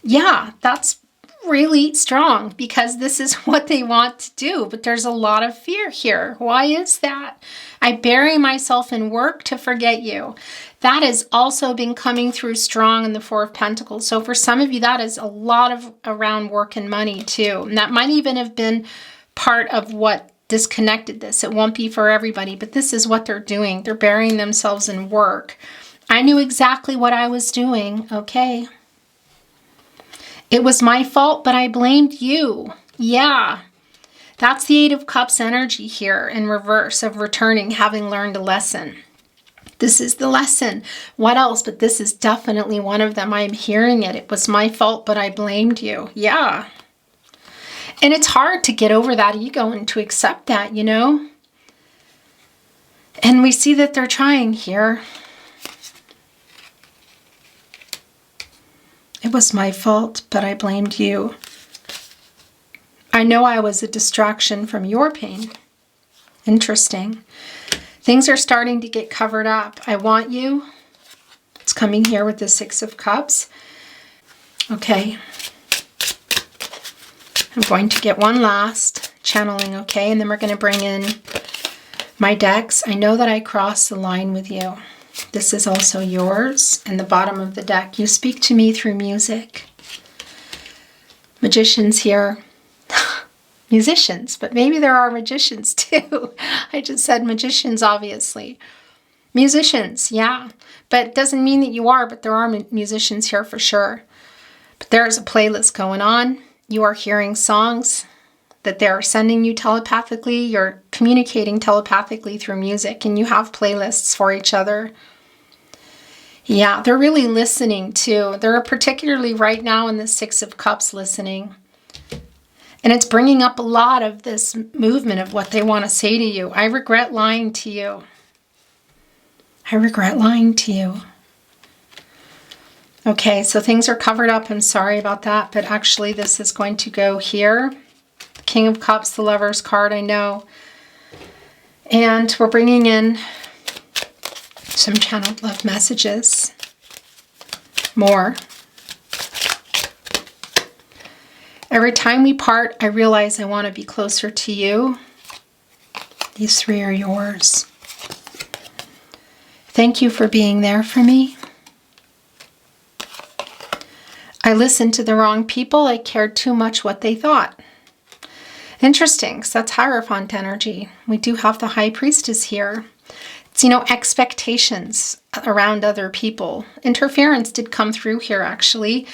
Yeah, that's really strong because this is what they want to do, but there's a lot of fear here. Why is that? I bury myself in work to forget you. That has also been coming through strong in the Four of Pentacles. So for some of you, that is a lot of around work and money too. And that might even have been part of what disconnected this. It won't be for everybody, but this is what they're doing. They're burying themselves in work. I knew exactly what I was doing, okay? It was my fault, but I blamed you. Yeah. That's the Eight of Cups energy here in reverse of returning, having learned a lesson. This is the lesson. What else? But this is definitely one of them. I'm hearing it. It was my fault, but I blamed you. Yeah. And it's hard to get over that ego and to accept that, you know? And we see that they're trying here. It was my fault, but I blamed you. I know I was a distraction from your pain. Interesting. Things are starting to get covered up. I want you. It's coming here with the Six of Cups. Okay. I'm going to get one last channeling, okay? And then we're going to bring in my decks. I know that I crossed the line with you. This is also yours. And the bottom of the deck. You speak to me through music. Magicians here. Musicians, but maybe there are magicians too. I just said magicians, obviously. Musicians, yeah. But it doesn't mean that you are, but there are musicians here for sure. But there's a playlist going on. You are hearing songs that they're sending you telepathically. You're communicating telepathically through music, and you have playlists for each other. Yeah, they're really listening too. They're particularly right now in the Six of Cups listening. And it's bringing up a lot of this movement of what they want to say to you. I regret lying to you. I regret lying to you. Okay, so things are covered up. I'm sorry about that. But actually, this is going to go here. The King of Cups, the Lover's card, I know. And we're bringing in some channeled love messages. More. Every time we part, I realize I want to be closer to you. These three are yours. Thank you for being there for me. I listened to the wrong people. I cared too much what they thought. Interesting, because that's Hierophant energy. We do have the High Priestess here. It's, expectations around other people. Interference did come through here, actually.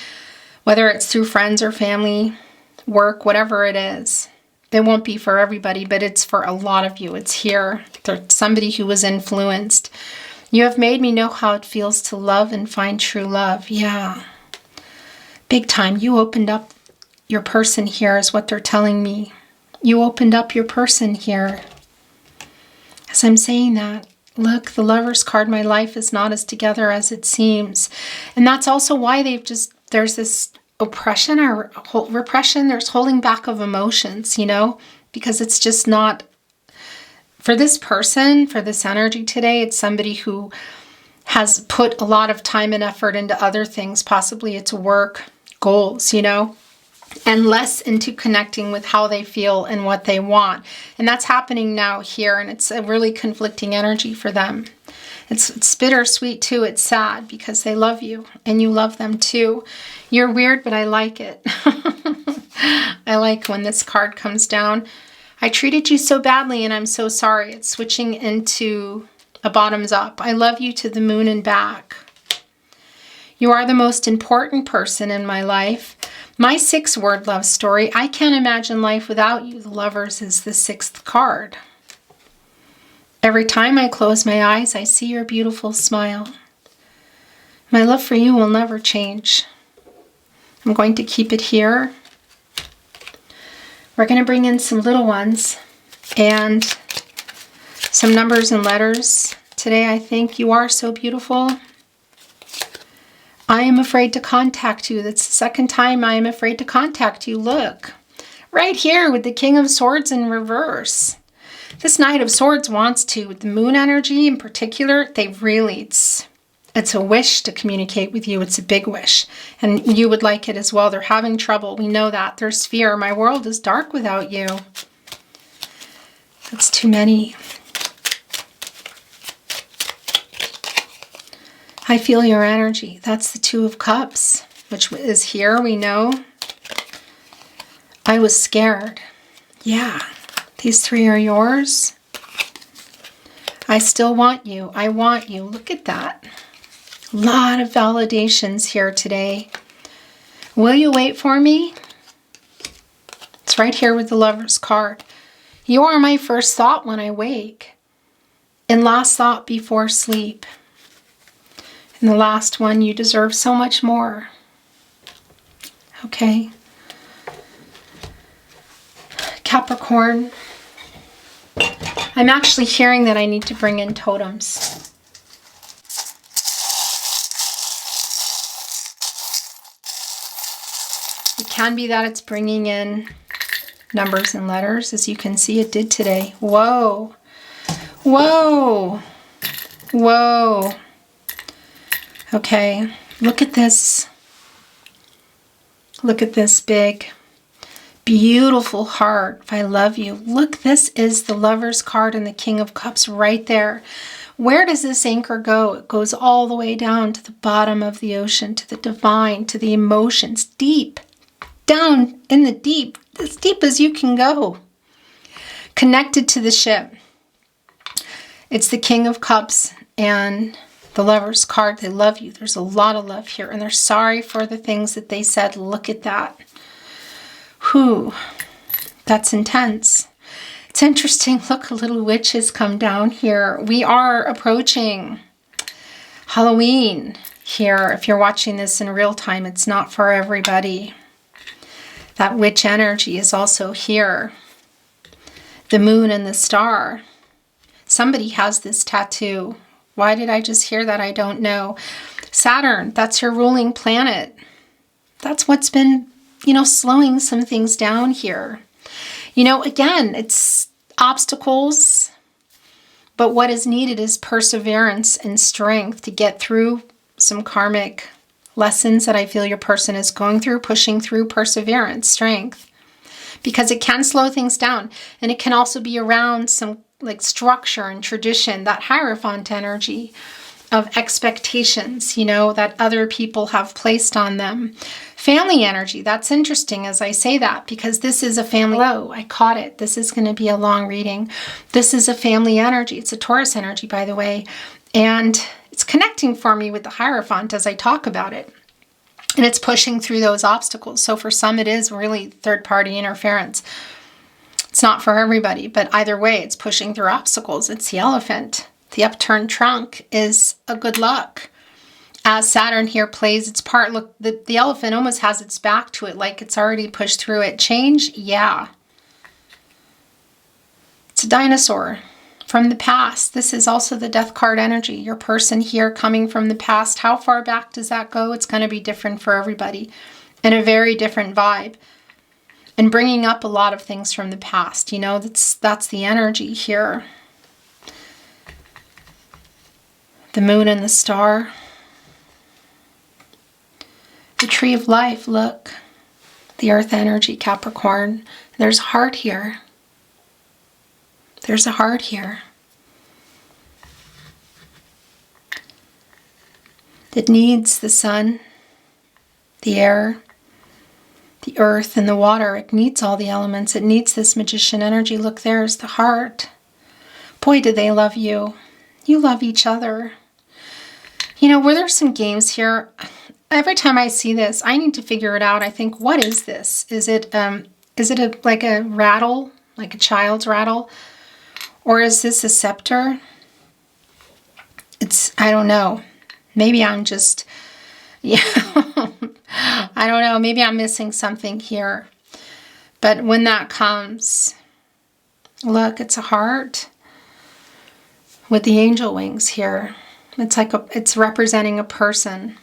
Whether it's through friends or family, work, whatever it is. They won't be for everybody, but it's for a lot of you. It's here. There's somebody who was influenced. You have made me know how it feels to love and find true love. Yeah. Big time. You opened up your person here is what they're telling me. You opened up your person here. As I'm saying that, look, the Lover's card, my life is not as together as it seems. And that's also why there's this oppression or repression. There's holding back of emotions, because it's just not, for this person, for this energy today, it's somebody who has put a lot of time and effort into other things. Possibly it's work, goals, and less into connecting with how they feel and what they want. And that's happening now here, and it's a really conflicting energy for them. It's bittersweet too. It's sad because they love you and you love them too. You're weird, but I like it. I like when this card comes down. I treated you so badly and I'm so sorry. It's switching into a bottoms up. I love you to the moon and back. You are the most important person in my life. My 6-word love story. I can't imagine life without you. The Lovers is the 6th card. Every time I close my eyes, I see your beautiful smile. My love for you will never change. I'm going to keep it here. We're going to bring in some little ones and some numbers and letters. Today, I think you are so beautiful. I am afraid to contact you. That's the second time I am afraid to contact you. Look, right here with the King of Swords in reverse. This Knight of Swords wants to, with the moon energy in particular, it's a wish to communicate with you. It's a big wish. And you would like it as well. They're having trouble. We know that. There's fear. My world is dark without you. That's too many. I feel your energy. That's the Two of Cups, which is here, we know. I was scared. Yeah, these 3 are yours. I still want you. I want you. Look at that. A lot of validations here today. Will you wait for me? It's right here with the Lover's card. You are my first thought when I wake, and last thought before sleep. And the last one, you deserve so much more. Okay. Capricorn, I'm actually hearing that I need to bring in totems. It can be that it's bringing in numbers and letters. As you can see, it did today. Whoa. Whoa. Whoa. Okay. Look at this. Look at this big, beautiful heart. I love you. Look, this is the Lover's card and the King of Cups right there. Where does this anchor go? It goes all the way down to the bottom of the ocean, to the divine, to the emotions, deep, down in the deep, as deep as you can go. Connected to the ship. It's the King of Cups and the Lover's card. They love you. There's a lot of love here, and they're sorry for the things that they said. Look at that. Whew. That's intense. It's interesting. Look, a little witch has come down here. We are approaching Halloween here. If you're watching this in real time, it's not for everybody. That witch energy is also here. The moon and the star. Somebody has this tattoo. Why did I just hear that? I don't know. Saturn, that's your ruling planet. That's what's been, slowing some things down here. Again, it's obstacles, but what is needed is perseverance and strength to get through some karmic lessons that I feel your person is going through, pushing through perseverance, strength, because it can slow things down, and it can also be around some like structure and tradition, that Hierophant energy of expectations, that other people have placed on them. Family energy, that's interesting as I say that, because this is a family. Hello, I caught it. This is going to be a long reading. This is a family energy. It's a Taurus energy, by the way. And it's connecting for me with the Hierophant as I talk about it. And it's pushing through those obstacles. So for some, it is really third-party interference. It's not for everybody, but either way, it's pushing through obstacles. It's the Elephant. The upturned trunk is a good luck. As Saturn here plays its part, look, the elephant almost has its back to it, like it's already pushed through it. Change? Yeah. It's a dinosaur from the past. This is also the Death card energy. Your person here coming from the past. How far back does that go? It's going to be different for everybody and a very different vibe. And bringing up a lot of things from the past. That's the energy here. The moon and the star. The tree of life, look. The earth energy, Capricorn. There's a heart here. There's a heart here. It needs the sun, the air, the earth, and the water. It needs all the elements. It needs this magician energy. Look, there's the heart. Boy, do they love you. You love each other. Were there some games here? Every time I see this, I need to figure it out. I think, what is this? Is it like a rattle, like a child's rattle? Or is this a scepter? I don't know. Maybe I'm just, I don't know. Maybe I'm missing something here. But when that comes, look, it's a heart with the angel wings here. It's like it's representing a person.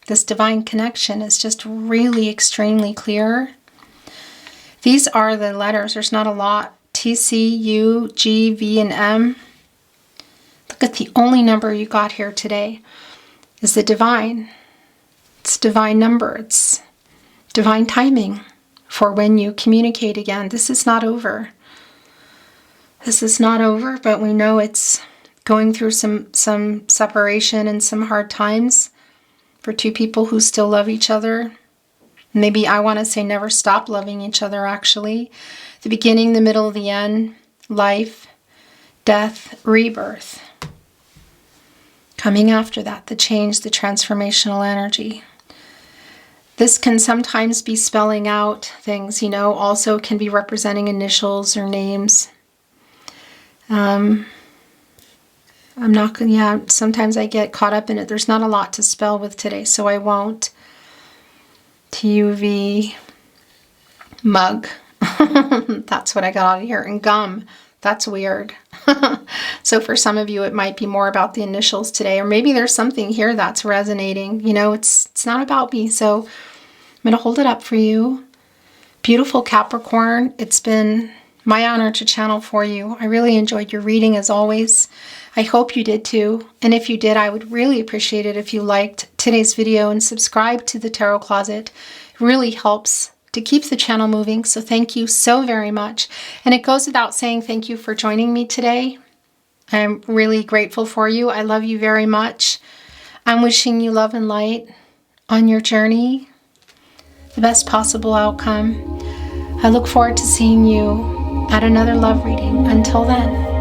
This divine connection is just really extremely clear. These are the letters. There's not a lot. T, C, U, G, V, and M. Look at the only number you got here today is the divine. It's divine number. It's divine timing for when you communicate again. This is not over. This is not over, but we know it's going through some separation and some hard times for two people who still love each other. Maybe I want to say never stop loving each other, actually. The beginning, the middle, the end, life, death, rebirth. Coming after that, the change, the transformational energy. This can sometimes be spelling out things, you know, also can be representing initials or names. I'm not going to, yeah, sometimes I get caught up in it. There's not a lot to spell with today, so I won't. TUV, mug. That's what I got out of here. And gum. That's weird. So for some of you, it might be more about the initials today, or maybe there's something here that's resonating. You know, it's not about me. So I'm going to hold it up for you. Beautiful Capricorn. It's been my honor to channel for you. I really enjoyed your reading as always. I hope you did too. And if you did, I would really appreciate it if you liked today's video and subscribe to the Tarot Closet. It really helps to keep the channel moving. So thank you so very much. And it goes without saying thank you for joining me today. I'm really grateful for you. I love you very much. I'm wishing you love and light on your journey, the best possible outcome. I look forward to seeing you at another love reading. Until then.